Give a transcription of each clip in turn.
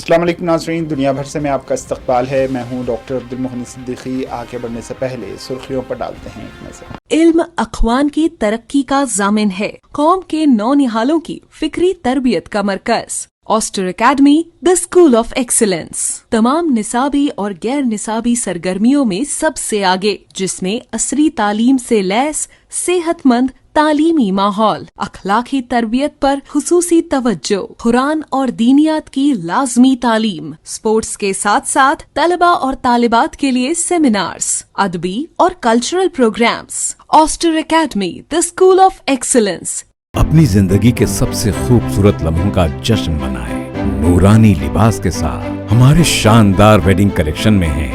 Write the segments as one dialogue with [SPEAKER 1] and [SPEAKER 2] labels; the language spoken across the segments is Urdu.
[SPEAKER 1] السلام علیکم ناظرین، دنیا بھر سے میں آپ کا استقبال ہے۔ میں ہوں ڈاکٹر عبدالمحسن صدیقی۔ آگے بڑھنے سے پہلے سرخیوں پر ڈالتے ہیں ایک نظر۔
[SPEAKER 2] علم اقوام کی ترقی کا ضامن ہے، قوم کے نونہالوں کی فکری تربیت کا مرکز۔ Aster academy, the school of excellence, تمام نصابی اور غیر نصابی سرگرمیوں میں سب سے آگے، جس میں عصری تعلیم سے لیس صحت مند تعلیمی ماحول، اخلاقی تربیت پر خصوصی توجہ، قرآن اور دینیات کی لازمی تعلیم، اسپورٹس کے ساتھ ساتھ طلبہ اور طالبات کے لیے سیمینارز، ادبی اور cultural programs. Aster academy, the school of excellence.
[SPEAKER 3] اپنی زندگی کے سب سے خوبصورت لمحوں کا جشن منائیں نورانی لباس کے ساتھ۔ ہمارے شاندار ویڈنگ کلیکشن میں ہیں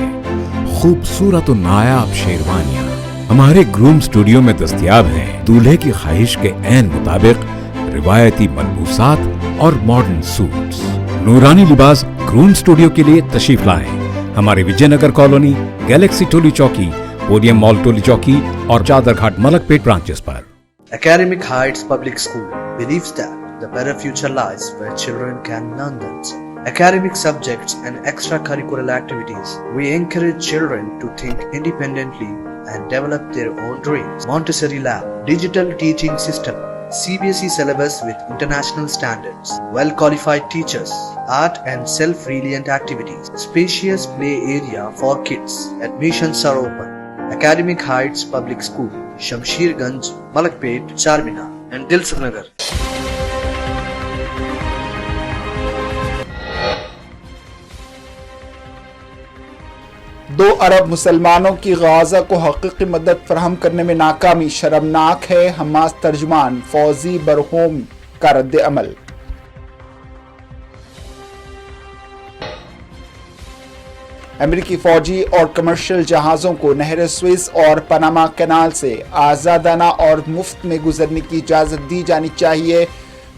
[SPEAKER 3] خوبصورت و نایاب شیروانیاں۔ ہمارے گروم اسٹوڈیو میں دستیاب ہیں دولہے کی خواہش کے عین مطابق روایتی ملبوسات اور ماڈرن سوٹس۔ نورانی لباس گروم اسٹوڈیو کے لیے تشریف لائیں ہمارے وجے Nagar colony, Galaxy Toli Chowki, podium مال ٹولی چوکی اور چادر گھاٹ ملک پیٹ branches per.
[SPEAKER 4] Academic Heights Public School believes that the better future lies where children can learn themselves. Academic subjects and extracurricular activities. We encourage children to think independently and develop their own dreams. Montessori Lab, digital teaching system, CBSE syllabus with international standards, well-qualified teachers, art and self-reliant activities, spacious play area for kids. Admissions are open. Academic Heights Public School, Shamsher Ganj, Malak Pet, Charminar and Dilsukh Nagar.
[SPEAKER 1] 2 ارب مسلمانوں کی غزہ کو حقیقی مدد فراہم کرنے میں ناکامی شرمناک ہے۔ حماس ترجمان فوزی برہوم کا رد عمل۔ امریکی فوجی اور کمرشل جہازوں کو نہر سوئس اور پاناما کینال سے آزادانہ اور مفت میں گزرنے کی اجازت دی جانی چاہیے۔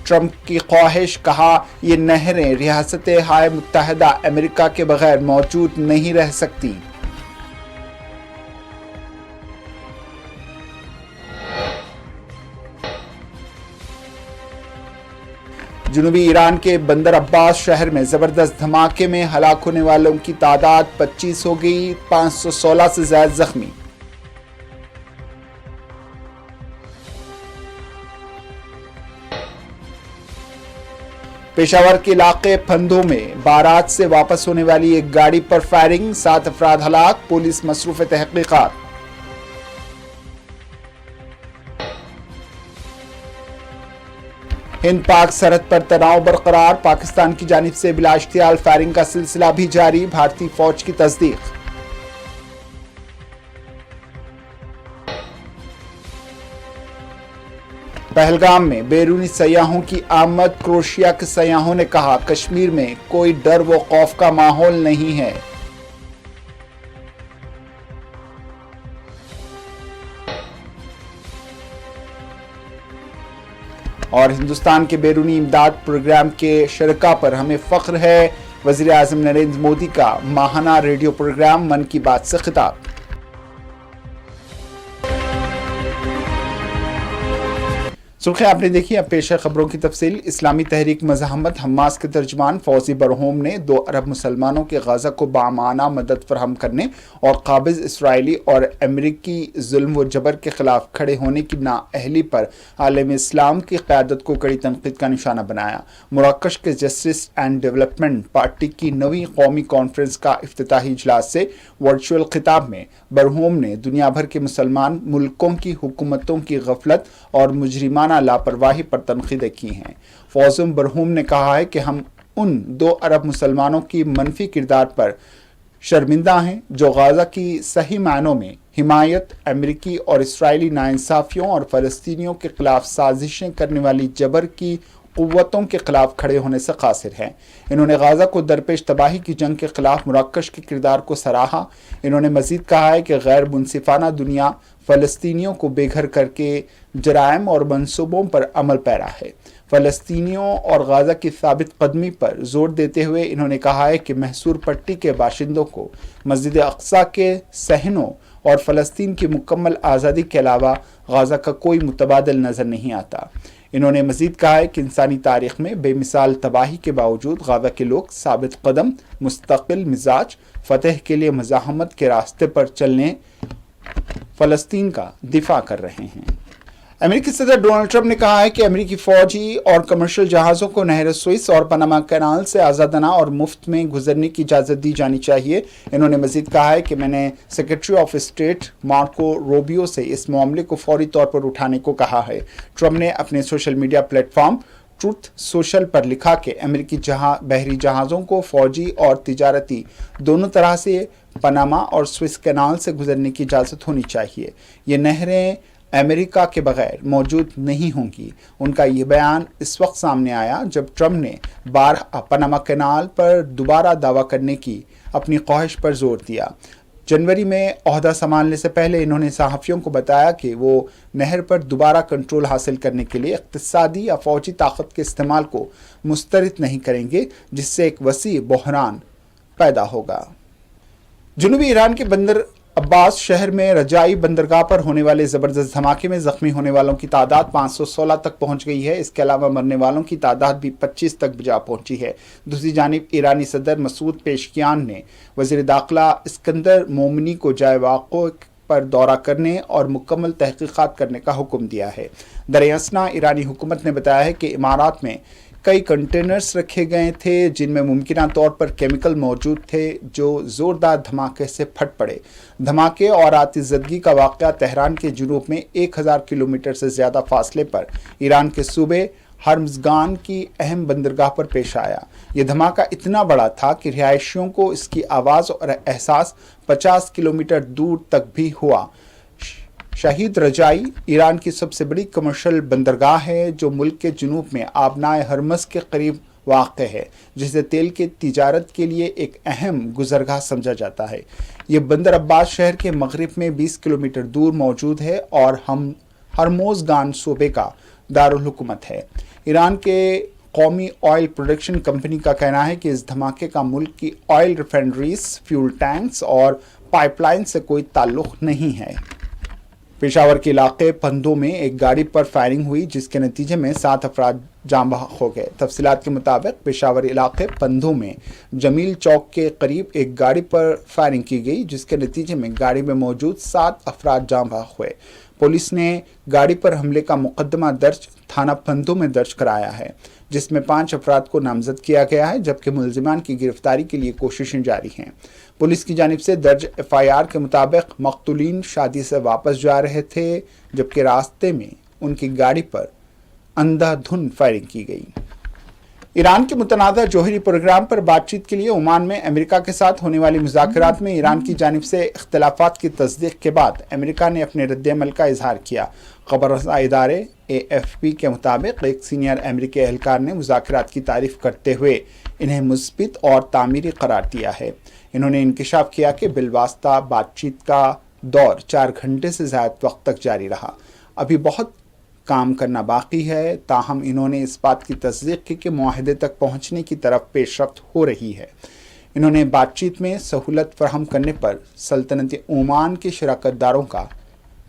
[SPEAKER 1] ٹرمپ کی خواہش، کہا یہ نہریں ریاستہائے متحدہ امریکہ کے بغیر موجود نہیں رہ سکتی۔ جنوبی ایران کے بندر عباس شہر میں زبردست دھماکے میں ہلاک ہونے والوں کی تعداد 25 ہو گئی، 516 سے زائد زخمی۔ پشاور کے علاقے پھندوں میں بارات سے واپس ہونے والی ایک گاڑی پر فائرنگ، 7 افراد ہلاک، پولیس مصروف تحقیقات۔ ہند پاک سرحد پر تناؤ برقرار، پاکستان کی جانب سے بلا اشتعال فائرنگ کا سلسلہ بھی جاری، بھارتی فوج کی تصدیق۔ پہلگام میں بیرونی سیاحوں کی آمد، کروشیا کے سیاحوں نے کہا کشمیر میں کوئی ڈر و خوف کا ماحول نہیں ہے۔ اور ہندوستان کے بیرونی امداد پروگرام کے شرکاء پر ہمیں فخر ہے، وزیر اعظم نریندر مودی کا ماہانہ ریڈیو پروگرام من کی بات سے خطاب۔ سرخی آپ نے دیکھی، اب پیش ہے خبروں کی تفصیل۔ اسلامی تحریک مزاحمت حماس کے ترجمان فوزی برہوم نے 2 ارب مسلمانوں کی غزہ کو بامعنیٰ مدد فراہم کرنے اور قابض اسرائیلی اور امریکی ظلم و جبر کے خلاف کھڑے ہونے کی نااہلی پر عالم اسلام کی قیادت کو کڑی تنقید کا نشانہ بنایا۔ مراکش کے جسٹس اینڈ ڈیولپمنٹ پارٹی کی 9ویں قومی کانفرنس کا افتتاحی اجلاس سے ورچوئل خطاب میں برہوم نے دنیا بھر کے مسلمان ملکوں کی حکومتوں کی غفلت اور مجرمانہ لاپرواہی پر تنقیدیں کی ہیں۔ فوزی برہوم نے کہا ہے کہ ہم ان 2 ارب مسلمانوں کی منفی کردار پر شرمندہ ہیں جو غزہ کی صحیح معنوں میں حمایت، امریکی اور اسرائیلی ناانصافیوں اور فلسطینیوں کے خلاف سازشیں کرنے والی جبر کی قوتوں کے خلاف کھڑے ہونے سے قاصر ہیں۔ انہوں نے غزہ کو درپیش تباہی کی جنگ کے خلاف مراکش کے کردار کو سراہا۔ انہوں نے مزید کہا ہے کہ غیر منصفانہ دنیا فلسطینیوں کو بے گھر کر کے جرائم اور منصوبوں پر عمل پیرا ہے۔ فلسطینیوں اور غزہ کی ثابت قدمی پر زور دیتے ہوئے انہوں نے کہا ہے کہ محصور پٹی کے باشندوں کو مسجد اقصی کے صحنوں اور فلسطین کی مکمل آزادی کے علاوہ غزہ کا کوئی متبادل نظر نہیں آتا۔ انہوں نے مزید کہا ہے کہ انسانی تاریخ میں بے مثال تباہی کے باوجود غزہ کے لوگ ثابت قدم، مستقل مزاج، فتح کے لیے مزاحمت کے راستے پر چلنے فلسطین کا دفاع کر رہے ہیں۔ امریکی صدر ڈونلڈ ٹرمپ نے کہا ہے کہ امریکی فوجی اور کمرشل جہازوں کو نہر سوئس اور پاناما کینال سے آزادانہ اور مفت میں گزرنے کی اجازت دی جانی چاہیے۔ انہوں نے مزید کہا ہے کہ میں نے secretary of state Marco Rubio سے اس معاملے کو فوری طور پر اٹھانے کو کہا ہے۔ ٹرمپ نے اپنے social media platform Truth Social پر لکھا کہ امریکی بحری جہازوں کو فوجی اور تجارتی دونوں طرح سے پاناما اور سوئس کینال سے گزرنے کی اجازت ہونی چاہیے۔ یہ نہریں امریکہ کے بغیر موجود نہیں ہوں گی۔ ان کا یہ بیان اس وقت سامنے آیا جب ٹرمپ نے پاناما کینال پر دوبارہ دعویٰ کرنے کی اپنی خواہش پر زور دیا۔ جنوری میں عہدہ سنبھالنے سے پہلے انہوں نے صحافیوں کو بتایا کہ وہ نہر پر دوبارہ کنٹرول حاصل کرنے کے لیے اقتصادی یا فوجی طاقت کے استعمال کو مسترد نہیں کریں گے، جس سے ایک وسیع بحران پیدا ہوگا۔ جنوبی ایران کے بندر عباس شہر میں رجائی بندرگاہ پر ہونے والے زبردست دھماکے میں زخمی ہونے والوں کی تعداد 516 تک پہنچ گئی ہے۔ اس کے علاوہ مرنے والوں کی تعداد بھی 25 تک جا پہنچی ہے۔ دوسری جانب ایرانی صدر مسعود پیشکیان نے وزیر داخلہ اسکندر مومنی کو جائے واقعہ پر دورہ کرنے اور مکمل تحقیقات کرنے کا حکم دیا ہے۔ دریں اثنا ایرانی حکومت نے بتایا ہے کہ امارات میں کئی کنٹینرز رکھے گئے تھے جن میں ممکنہ طور پر کیمیکل موجود تھے جو زوردار دھماکے سے پھٹ پڑے۔ دھماکے اور آتش زدگی کا واقعہ تہران کے جنوب میں 1000 کلومیٹر سے زیادہ فاصلے پر ایران کے صوبے ہرمزگان کی اہم بندرگاہ پر پیش آیا۔ یہ دھماکہ اتنا بڑا تھا کہ رہائشیوں کو اس کی آواز اور احساس 50 کلومیٹر دور تک بھی ہوا۔ شہید رجائی ایران کی سب سے بڑی کمرشل بندرگاہ ہے جو ملک کے جنوب میں آبنائے ہرمز کے قریب واقع ہے، جسے تیل کی تجارت کے لیے ایک اہم گزرگاہ سمجھا جاتا ہے۔ یہ بندر عباس شہر کے مغرب میں 20 کلومیٹر دور موجود ہے اور ہرموزگان صوبے کا دارالحکومت ہے۔ ایران کے قومی آئل پروڈکشن کمپنی کا کہنا ہے کہ اس دھماکے کا ملک کی آئل ریفائنریز، فیول ٹینکس اور پائپ لائن سے کوئی تعلق نہیں ہے۔ پشاور کے علاقے پندھو میں ایک گاڑی پر فائرنگ ہوئی جس کے نتیجے میں 7 افراد جاں بحق ہو گئے۔ تفصیلات کے مطابق پشاور علاقے پندھو میں جمیل چوک کے قریب ایک گاڑی پر فائرنگ کی گئی جس کے نتیجے میں گاڑی میں موجود 7 افراد جاں بحق ہوئے۔ پولیس نے گاڑی پر حملے کا مقدمہ درج تھانہ پندھو میں درج کرایا ہے جس میں 5 افراد کو نامزد کیا گیا ہے جبکہ ملزمان کی گرفتاری کے لیے کوششیں جاری ہیں۔ پولیس کی جانب سے درج FIR کے مطابق مقتولین شادی سے واپس جا رہے تھے جبکہ راستے میں ان کی گاڑی پر اندھا دھند فائرنگ کی گئی۔ ایران کے متنازع جوہری پروگرام پر بات چیت کے لیے عمان میں امریکہ کے ساتھ ہونے والی مذاکرات میں ایران کی جانب سے اختلافات کی تصدیق کے بعد امریکہ نے اپنے رد عمل کا اظہار کیا۔ خبر رساں ادارے AFP کے مطابق ایک سینئر امریکی اہلکار نے مذاکرات کی تعریف کرتے ہوئے انہیں مثبت اور تعمیری قرار دیا ہے۔ انہوں نے انکشاف کیا کہ بالواسطہ بات چیت کا دور 4 گھنٹے سے زائد وقت تک جاری رہا۔ ابھی بہت کام کرنا باقی ہے، تاہم انہوں نے اس بات کی تصدیق کی کہ معاہدے تک پہنچنے کی طرف پیش رفت ہو رہی ہے۔ انہوں نے بات چیت میں سہولت فراہم کرنے پر سلطنت عمان کے شراکت داروں کا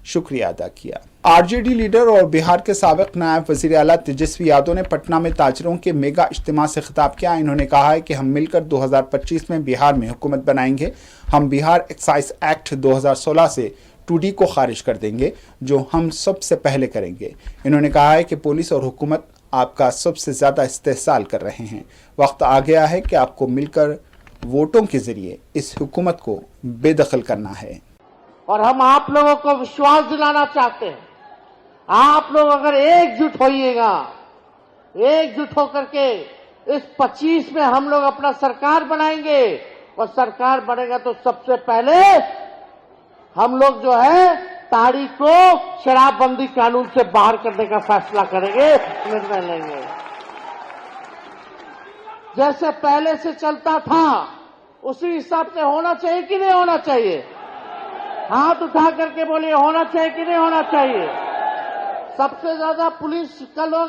[SPEAKER 1] شکریہ ادا کیا۔ RJD لیڈر اور بہار کے سابق نائب وزیر اعلیٰ تیجسوی یادو نے پٹنہ میں تاجروں کے میگا اجتماع سے خطاب کیا۔ انہوں نے کہا ہے کہ ہم مل کر 2025 میں بہار میں حکومت بنائیں گے۔ ہم بہار ایکسائز ایکٹ 2016 سے 2D کو خارج کر دیں گے جو ہم سب سے پہلے کریں گے۔ انہوں نے کہا ہے کہ پولیس اور حکومت آپ کا سب سے زیادہ استحصال کر رہے ہیں۔ وقت آ گیا ہے کہ آپ کو مل کر ووٹوں کے ذریعے اس حکومت کو بے دخل کرنا ہے۔
[SPEAKER 5] اور ہم آپ لوگوں کو وشواس دلانا چاہتے ہیں، آپ لوگ اگر ایک جٹ ہوئیے گا، ایک جٹ ہو کر کے اس 25 میں ہم لوگ اپنا سرکار بنائیں گے، اور سرکار بنے گا تو سب سے پہلے ہم لوگ جو ہے تاریخ کو شراب بندی قانون سے باہر کرنے کا فیصلہ کریں گے، نرنے لیں گے۔ جیسے پہلے سے چلتا تھا اسی حساب سے ہونا چاہیے کہ نہیں ہونا چاہیے؟ ہاتھ اٹھا کر کے بولیے ہونا چاہیے کہ نہیں ہونا چاہیے؟ سب سے زیادہ پولیس کا لوگ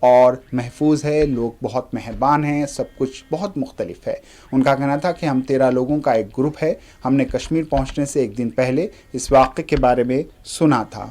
[SPEAKER 1] اور محفوظ ہے، لوگ بہت مہربان ہیں، سب کچھ بہت مختلف ہے۔ ان کا کہنا تھا کہ ہم 13 لوگوں کا ایک گروپ ہے، ہم نے کشمیر پہنچنے سے ایک دن پہلے اس واقعے کے بارے میں سنا تھا،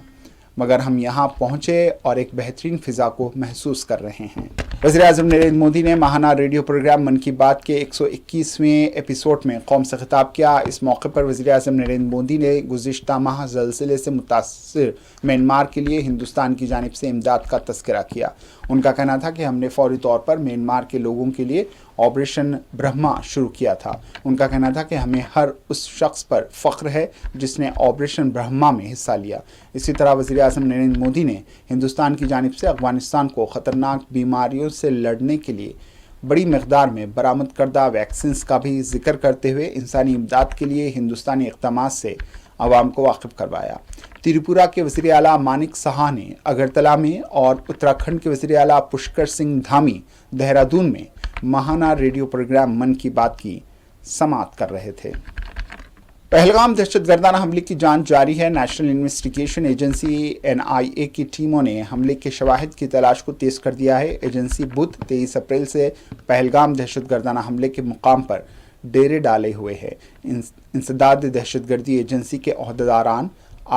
[SPEAKER 1] مگر ہم یہاں پہنچے اور ایک بہترین فضا کو محسوس کر رہے ہیں۔ وزیر اعظم نریندر مودی نے ماہانہ ریڈیو پروگرام من کی بات کے 121ویں ایپیسوڈ میں قوم سے خطاب کیا۔ اس موقع پر وزیر اعظم نریندر مودی نے گزشتہ ماہ زلزلے سے متاثر میانمار کے لیے ہندوستان کی جانب سے امداد کا تذکرہ کیا۔ ان کا کہنا تھا کہ ہم نے فوری طور پر میانمار کے لوگوں کے لیے آپریشن برہما شروع کیا تھا۔ ان کا کہنا تھا کہ ہمیں ہر اس شخص پر فخر ہے جس نے آپریشن برہما میں حصہ لیا۔ اسی طرح وزیر اعظم نریندر مودی نے ہندوستان کی جانب سے افغانستان کو خطرناک بیماریوں سے لڑنے کے لیے بڑی مقدار میں برآمد کردہ ویکسینز کا بھی ذکر کرتے ہوئے انسانی امداد کے لیے ہندوستانی اقدامات سے عوام کو واقف کروایا۔ تریپورہ کے وزیر اعلیٰ مانک سہا نے اگرتلا میں اور اتراکھنڈ کے وزیر اعلیٰ پشکر سنگھ دھامی دہرادون میں ماہانہ ریڈیو پروگرام من کی بات کی سماعت کر رہے تھے۔ پہلگام دہشت گردانہ حملے کی جانچ جاری ہے۔ نیشنل انویسٹیگیشن ایجنسی NIA کی ٹیموں نے حملے کے شواہد کی تلاش کو تیز کر دیا ہے۔ ایجنسی بدھ 23 اپریل سے پہلگام دہشت گردانہ حملے کے مقام پر ڈیرے ڈالے ہوئے ہے۔ انسداد دہشت گردی ایجنسی کے عہدیداران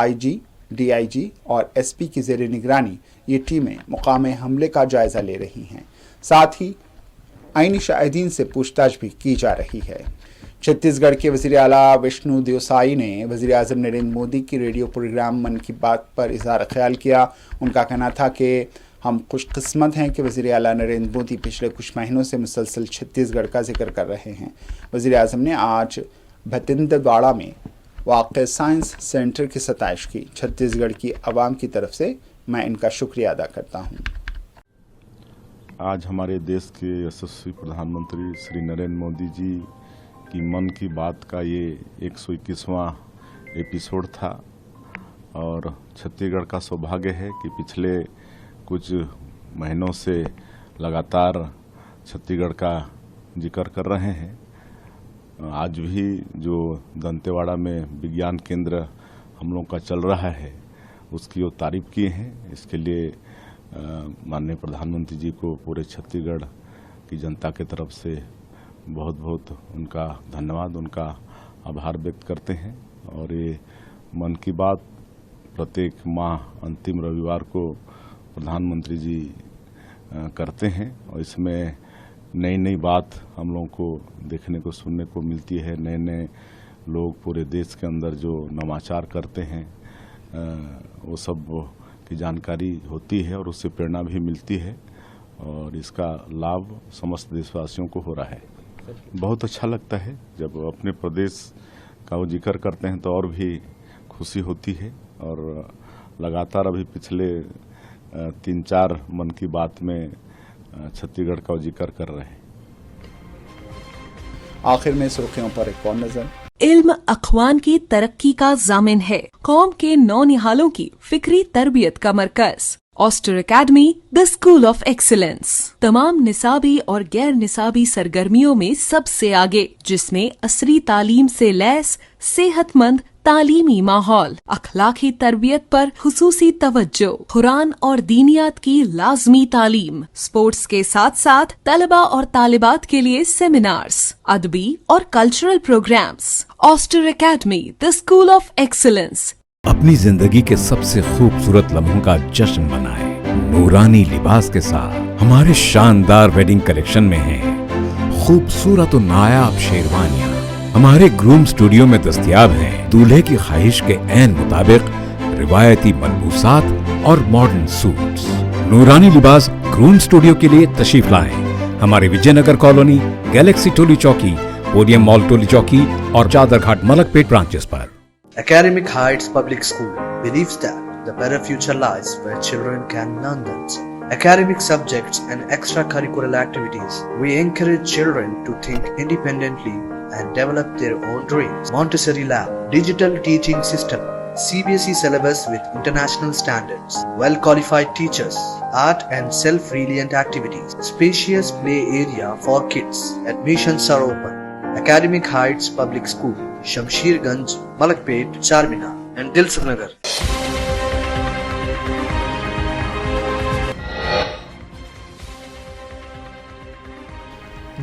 [SPEAKER 1] IG، DIG اور SP کی زیر نگرانی یہ ٹیمیں مقام حملے کا جائزہ لے رہی ہیں، ساتھ ہی آئینی شاہدین سے پوچھ تاچھ بھی کی جا رہی ہے۔ چھتیس گڑھ کے وزیر اعلیٰ وشنو دیو سائی نے وزیر اعظم نریندر مودی کی ریڈیو پروگرام من کی بات پر اظہار خیال کیا۔ ان کا کہنا تھا کہ ہم خوش قسمت ہیں کہ وزیر اعلیٰ نریندر مودی پچھلے کچھ مہینوں سے مسلسل چھتیس گڑھ کا ذکر کر رہے ہیں۔ وزیر اعظم نے آج بھتندواڑہ میں واقع سائنس سینٹر کی ستائش کی۔ چھتیس گڑھ کی عوام کی طرف سے میں ان کا شکریہ ادا کرتا ہوں۔
[SPEAKER 6] آج ہمارے دیش کے یشسوی پردھان منتری شری نریندر مودی جی کی من کی بات کا یہ 121واں ایپیسوڈ تھا، اور چھتیس گڑھ کا سوبھاگیہ ہے کہ پچھلے کچھ مہینوں سے لگاتار چھتیس گڑھ کا ذکر کر رہے ہیں۔ آج بھی جو دنتے واڑہ میں وگیان کیندر ہم لوگ کا چل رہا ہے اس کی وہ تعریف کیے ہیں۔ اس کے لیے ماننیہ پردھان منتری جی کو پورے چھتیس گڑھ کی جنتا کی طرف سے بہت بہت ان کا دھنیواد، ان کا آبھار ویکت کرتے ہیں۔ اور یہ من کی بات پرتیک ماہ انتم رویوار کو پردھان منتری جی کرتے ہیں، اور اس میں نئی نئی بات ہم لوگوں کو دیکھنے کو سننے کو ملتی ہے۔ نئے نئے لوگ پورے دیش کے اندر جو نواچار کرتے ہیں وہ سب کی جانکاری ہوتی ہے، اور اس سے پریرنا بھی ملتی ہے، اور اس کا لابھ سمست دیش واسیوں کو ہو رہا ہے۔ بہت اچھا لگتا ہے جب اپنے پردیش کا وہ ذکر کرتے ہیں تو اور بھی خوشی ہوتی ہے، اور لگاتار ابھی پچھلے 3-4 من کی بات میں چھتیس گڑھ کا ذکر کر رہے ہیں۔
[SPEAKER 1] آخر میں سرخیوں پر ایک اور نظر۔
[SPEAKER 2] علم اخوان کی ترقی کا ضامن ہے، قوم کے نونہالوں کی فکری تربیت کا مرکز Aster academy the school of excellence تمام نصابی اور غیر نصابی سرگرمیوں میں سب سے آگے، جس میں عصری تعلیم سے لیس صحت مند تعلیمی ماحول، اخلاقی تربیت پر خصوصی توجہ، قرآن اور دینیات کی لازمی تعلیم، اسپورٹس کے ساتھ ساتھ طلبہ اور طالبات کے لیے سیمینارز، ادبی اور cultural programs. Aster academy the school of excellence.
[SPEAKER 3] اپنی زندگی کے سب سے خوبصورت لمحوں کا جشن منائیں نورانی لباس کے ساتھ۔ ہمارے شاندار ویڈنگ کلیکشن میں ہیں خوبصورت و نایاب شیروانیاں۔ ہمارے گروم اسٹوڈیو میں دستیاب ہیں دولہے کی خواہش کے عین مطابق روایتی ملبوسات اور ماڈرن سوٹس۔ نورانی لباس گروم اسٹوڈیو کے لیے تشریف لائیں ہمارے وجے Nagar colony, Galaxy Toli Chowki, podium مال ٹولی چوکی اور چادر گھاٹ ملک پیٹ branches per.
[SPEAKER 4] Academic Heights Public School believes that the better future lies where children can learn them. Academic subjects and extracurricular activities. We encourage children to think independently and develop their own dreams. Montessori Lab, digital teaching system, CBSE syllabus with international standards, well-qualified teachers, art and self-reliant activities, spacious play area for kids. Admissions are open. Academic Heights Public School, Shamsherganj, Malakpet, Charminar and Dilsukh Nagar.